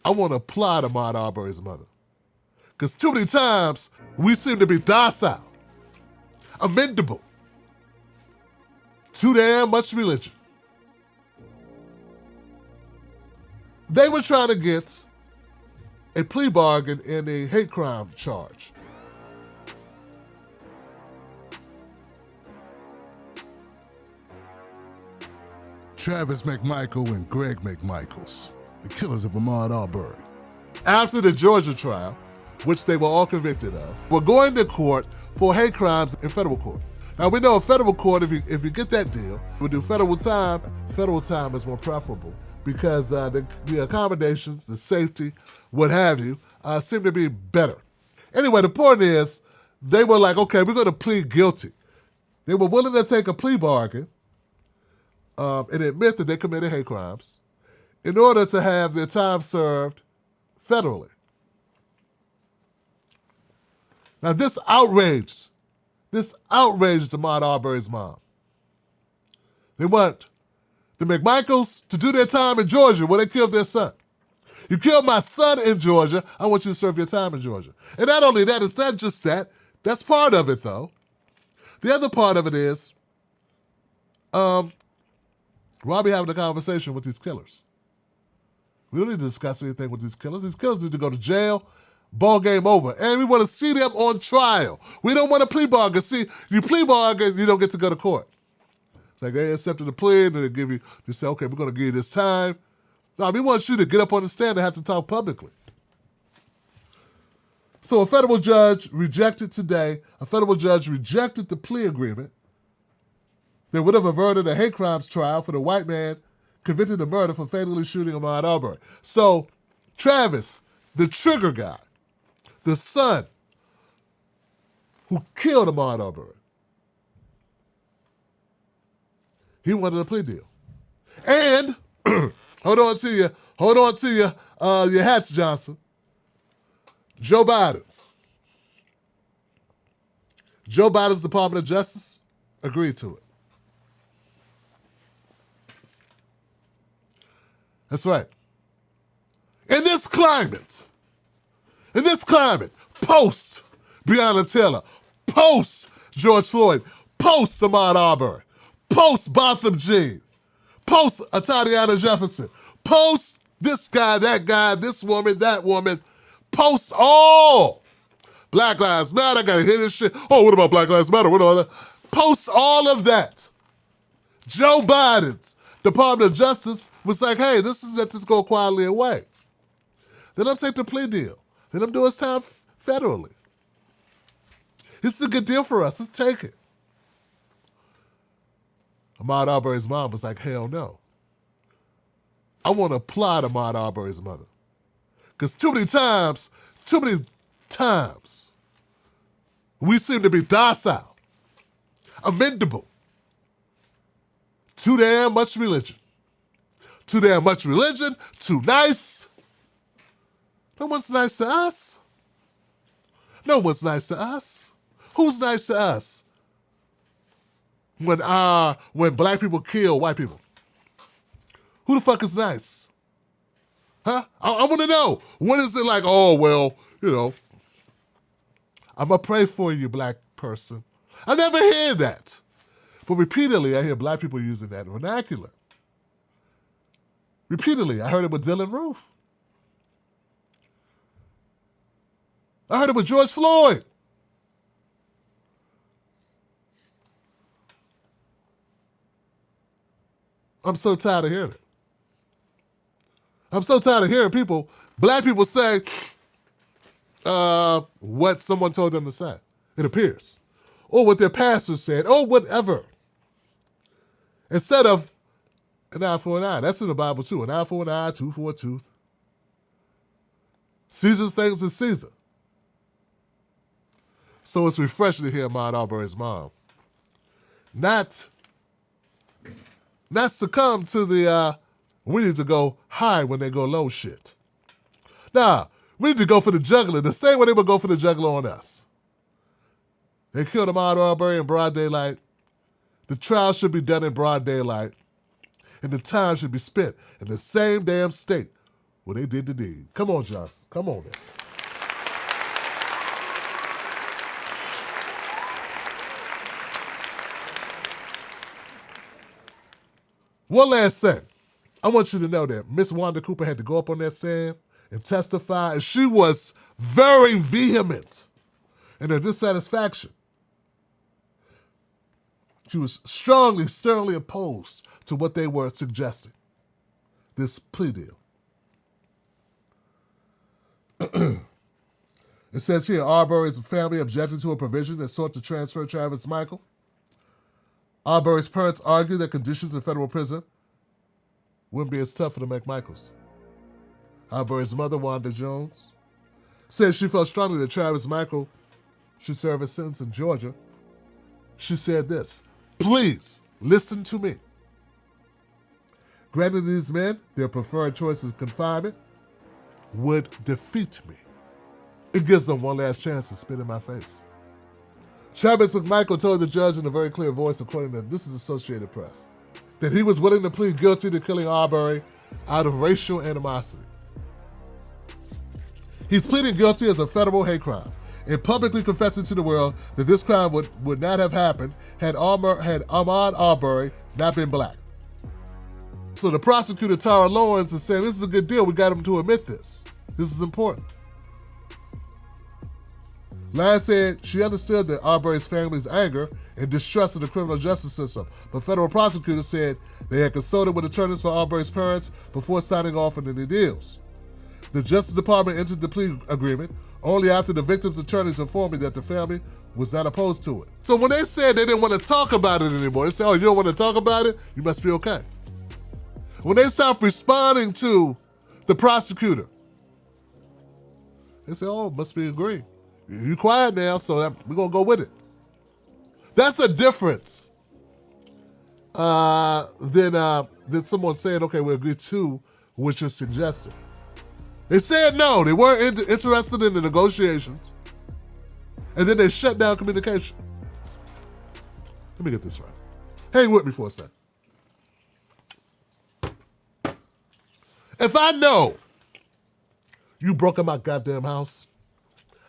I want to apply to Ahmaud Arbery's mother. Because too many times we seem to be docile, amendable, too damn much religion. They were trying to get a plea bargain in a hate crime charge. Travis McMichael and Greg McMichaels, the killers of Ahmaud Arbery. After the Georgia trial, which they were all convicted of, were going to court for hate crimes in federal court. Now we know in federal court, if you get that deal, we'll do federal time. Federal time is more preferable because the accommodations, the safety, what have you, seem to be better. Anyway, the point is, they were like, okay, we're going to plead guilty. They were willing to take a plea bargain and admit that they committed hate crimes in order to have their time served federally. Now this outraged Ahmaud Arbery's mom. They want the McMichaels to do their time in Georgia where they killed their son. You killed my son in Georgia, I want you to serve your time in Georgia. And not only that, it's not just that. That's part of it, though. The other part of it is, why are we having a conversation with these killers? We don't need to discuss anything with these killers. These killers need to go to jail, ball game over. And we want to see them on trial. We don't want a plea bargain. See, you plea bargain, you don't get to go to court. It's like they accepted the plea, and they say, okay, we're going to give you this time. No, we want you to get up on the stand and have to talk publicly. So a federal judge rejected the plea agreement that would have averted a hate crimes trial for the white man convicted of murder for fatally shooting Ahmaud Arbery. So Travis, the trigger guy, the son who killed Ahmaud Arbery, he wanted a plea deal. And hold on to your hats, Johnson. Joe Biden's Department of Justice agreed to it. That's right. In this climate, post Breonna Taylor, post George Floyd, post Ahmaud Arbery, post Botham Jean, post Atatiana Jefferson, post this guy, that guy, this woman, that woman, post all Black Lives Matter. I gotta hear this shit. Oh, what about Black Lives Matter? What about that? Post all of that. Joe Biden's Department of Justice was like, hey, this is let this go quietly away. Let him take the plea deal. Let him do his time federally. This is a good deal for us. Let's take it. Ahmaud Arbery's mom was like, hell no. I want to apply to Ahmaud Arbery's mother. Because too many times, we seem to be docile, amendable, too damn much religion. Too damn much religion, too nice. No one's nice to us. No one's nice to us. Who's nice to us? When black people kill white people. Who the fuck is nice? Huh? I want to know. When is it like, oh, well, I'm going to pray for you, black person. I never hear that. But repeatedly, I hear black people using that vernacular. Repeatedly. I heard it with Dylan Roof. I heard it with George Floyd. I'm so tired of hearing it. I'm so tired of hearing black people say what someone told them to say, it appears. Or what their pastor said, or whatever. Instead of an eye for an eye. That's in the Bible too. An eye for an eye, tooth for a tooth. Caesar's things is Caesar. So it's refreshing to hear Ahmaud Arbery's mom not succumb to the we need to go high when they go low shit. Nah, we need to go for the juggler the same way they would go for the juggler on us. They killed Ahmaud Arbery in broad daylight. The trial should be done in broad daylight. And the time should be spent in the same damn state Well, they did the deed. Come on, Johnson. Come on, man. One last thing. I want you to know that Miss Wanda Cooper had to go up on that stand and testify, and she was very vehement in her dissatisfaction. She was strongly, sternly opposed to what they were suggesting, this plea deal. It says here, Arbery's family objected to a provision that sought to transfer Travis Michael. Arbery's parents argued that conditions in federal prison wouldn't be as tough for the McMichaels. Arbery's mother, Wanda Jones, said she felt strongly that Travis Michael should serve his sentence in Georgia. She said this, "Please listen to me. Granting these men their preferred choice of confinement would defeat me. It gives them one last chance to spit in my face." Travis McMichael told the judge in a very clear voice, according to this is Associated Press, that he was willing to plead guilty to killing Arbery out of racial animosity. He's pleading guilty as a federal hate crime and publicly confessing to the world that this crime would not have happened had Ahmaud Arbery not been black. So the prosecutor, Tara Lawrence, is saying this is a good deal. We got him to admit this. This is important. Lance said she understood that Arbery's family's anger and distrust of the criminal justice system, but federal prosecutors said they had consulted with attorneys for Arbery's parents before signing off on any deals. The Justice Department entered the plea agreement only after the victim's attorneys informed me that the family was not opposed to it. So when they said they didn't want to talk about it anymore, they said, oh, you don't want to talk about it? You must be okay. When they stopped responding to the prosecutor, they said, oh, must be agreeing. You quiet now, so we're going to go with it. That's a difference than someone saying, okay, we agree to what you're suggesting. They said no, they weren't interested in the negotiations, and then they shut down communication. Let me get this right. Hang with me for a second. If I know you broke in my goddamn house,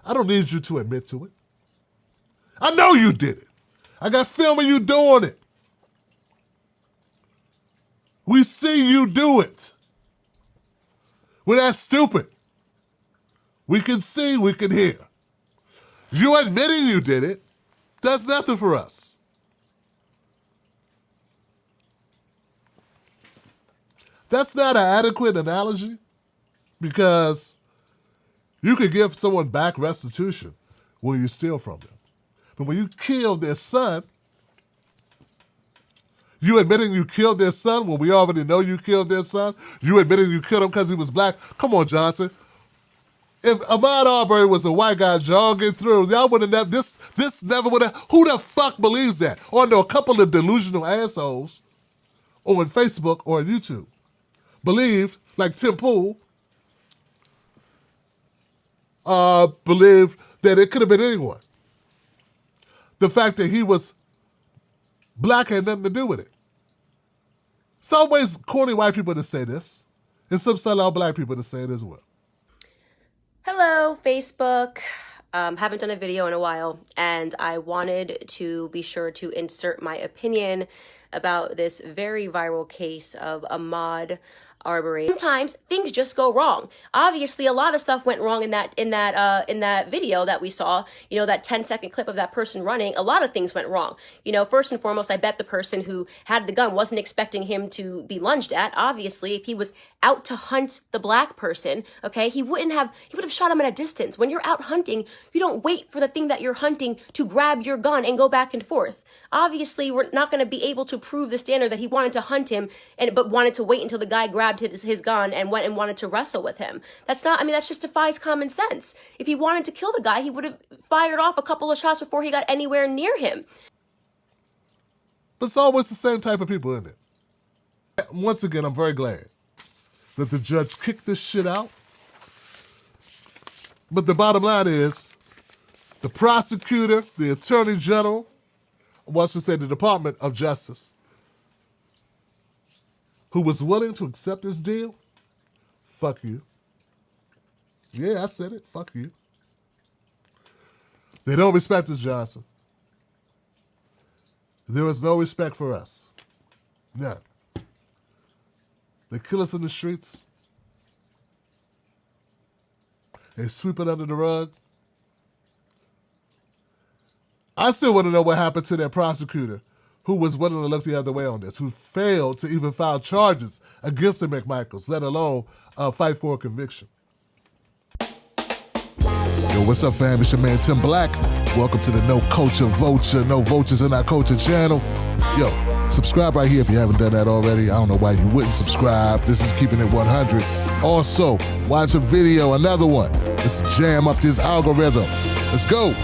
I don't need you to admit to it. I know you did it. I got film of you doing it. We see you do it. We're not stupid. We can see, we can hear. You admitting you did it does nothing for us. That's not an adequate analogy because you could give someone back restitution when you steal from them. But when you kill their son, you admitting you killed their son when we already know you killed their son? You admitting you killed him because he was black? Come on, Johnson. If Ahmaud Arbery was a white guy jogging through, y'all would have never, this never would have, who the fuck believes that? Or I know a couple of delusional assholes on Facebook or on YouTube believed, like Tim Pool, believed that it could have been anyone. The fact that he was black had nothing to do with it. Some ways corny white people to say this, and some sellout black people to say it as well. Hello, Facebook. Haven't done a video in a while, and I wanted to be sure to insert my opinion about this very viral case of Ahmaud Arbery. Sometimes things just go wrong. Obviously, a lot of stuff went wrong in that video that we saw. You know, that 10-second clip of that person running. A lot of things went wrong. You know, first and foremost, I bet the person who had the gun wasn't expecting him to be lunged at. Obviously, if he was out to hunt the black person, okay, he would have shot him at a distance. When you're out hunting, you don't wait for the thing that you're hunting to grab your gun and go back and forth. Obviously, we're not going to be able to prove the standard that he wanted to hunt him, but wanted to wait until the guy grabbed his gun and went and wanted to wrestle with him. That's not, I mean, that just defies common sense. If he wanted to kill the guy, he would have fired off a couple of shots before he got anywhere near him. But it's always the same type of people, isn't it? Once again, I'm very glad that the judge kicked this shit out. But the bottom line is, the prosecutor, the attorney general, I should say the Department of Justice, who was willing to accept this deal, Fuck you. Yeah, I said it. Fuck you. They don't respect us, Johnson. There is no respect for us. None. They kill us in the streets. They sweep it under the rug. I still want to know what happened to that prosecutor who was willing to look the other way on this, who failed to even file charges against the McMichaels, let alone fight for a conviction. Yo, what's up, fam? It's your man, Tim Black. Welcome to the No Culture Vulture, No Vultures in Our Culture channel. Yo, subscribe right here if you haven't done that already. I don't know why you wouldn't subscribe. This is Keeping It 100. Also, watch a video, another one. Let's jam up this algorithm. Let's go.